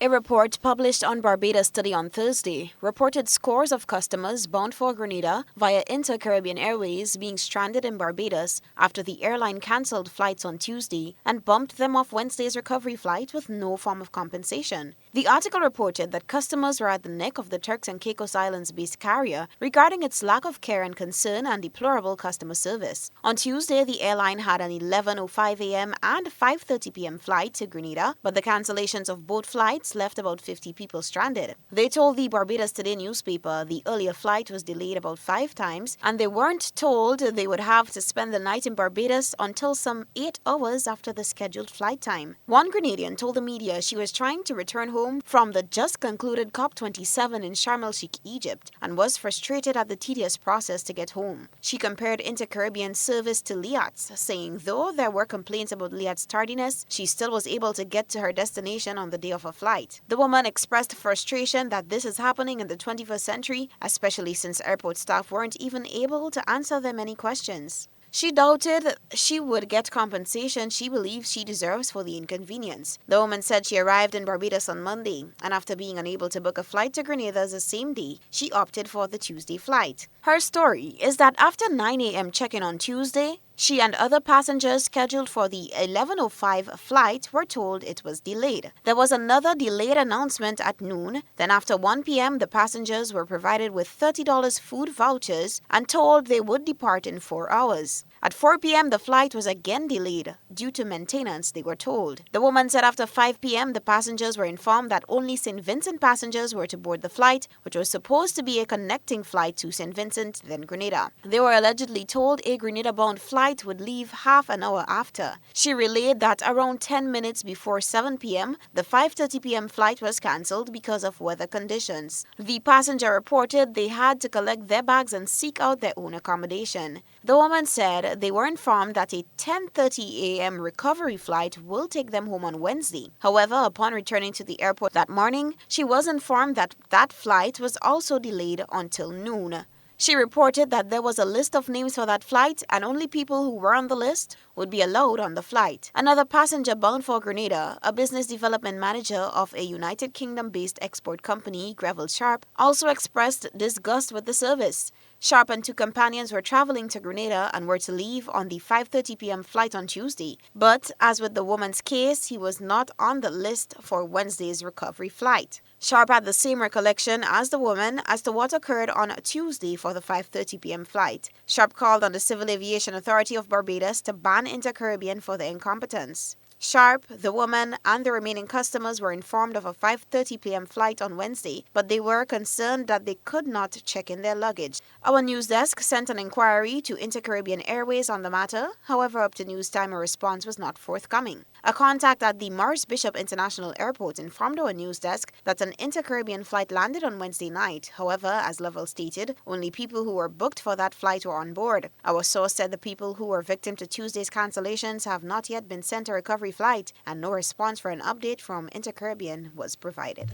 A report published on Barbados Study on Thursday reported scores of customers bound for Grenada via Intercaribbean Airways being stranded in Barbados after the airline cancelled flights on Tuesday and bumped them off Wednesday's recovery flight with no form of compensation. The article reported that customers were at the neck of the Turks and Caicos Islands-based carrier regarding its lack of care and concern and deplorable customer service. On Tuesday, the airline had an 11:05 a.m. and 5:30 p.m. flight to Grenada, but the cancellations of both flights left about 50 people stranded. They told the Barbados Today newspaper the earlier flight was delayed about 5 times, and they weren't told they would have to spend the night in Barbados until some 8 hours after the scheduled flight time. One Grenadian told the media she was trying to return home from the just concluded COP27 in Sharm el-Sheikh, Egypt, and was frustrated at the tedious process to get home. She compared Intercaribbean service to Liat's, saying though there were complaints about Liat's tardiness, she still was able to get to her destination on the day of her flight. The woman expressed frustration that this is happening in the 21st century, especially since airport staff weren't even able to answer them any questions. She doubted she would get compensation she believes she deserves for the inconvenience. The woman said she arrived in Barbados on Monday, and after being unable to book a flight to Grenada the same day, she opted for the Tuesday flight. Her story is that after 9 a.m. check-in on Tuesday, she and other passengers scheduled for the 11:05 flight were told it was delayed. There was another delayed announcement at noon. Then after 1 p.m., the passengers were provided with $30 food vouchers and told they would depart in 4 hours. At 4 p.m., the flight was again delayed due to maintenance, they were told. The woman said after 5 p.m., the passengers were informed that only St. Vincent passengers were to board the flight, which was supposed to be a connecting flight to St. Vincent, then Grenada. They were allegedly told a Grenada-bound flight would leave half an hour after. She relayed that around 10 minutes before 7 p.m., the 5:30 p.m. flight was cancelled because of weather conditions. The passenger reported they had to collect their bags and seek out their own accommodation. The woman said they were informed that a 10:30 a.m. recovery flight will take them home on Wednesday. However, upon returning to the airport that morning, she was informed that that flight was also delayed until noon. She reported that there was a list of names for that flight and only people who were on the list would be allowed on the flight. Another passenger bound for Grenada, a business development manager of a United Kingdom-based export company, Greville Sharp, also expressed disgust with the service. Sharp and 2 companions were traveling to Grenada and were to leave on the 5:30 p.m. flight on Tuesday. But, as with the woman's case, he was not on the list for Wednesday's recovery flight. Sharp had the same recollection as the woman as to what occurred on Tuesday for the 5:30 p.m. flight. Sharp called on the Civil Aviation Authority of Barbados to ban Intercaribbean for their incompetence. Sharp, the woman, and the remaining customers were informed of a 5:30 p.m. flight on Wednesday, but they were concerned that they could not check in their luggage. Our news desk sent an inquiry to Intercaribbean Airways on the matter. However, up to news time, a response was not forthcoming. A contact at the Maurice Bishop International Airport informed our news desk that an Intercaribbean flight landed on Wednesday night. However, as Lovell stated, only people who were booked for that flight were on board. Our source said the people who were victim to Tuesday's cancellations have not yet been sent a recovery flight, and no response for an update from Intercaribbean was provided.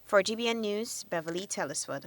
For GBN News, Beverly Telliswood.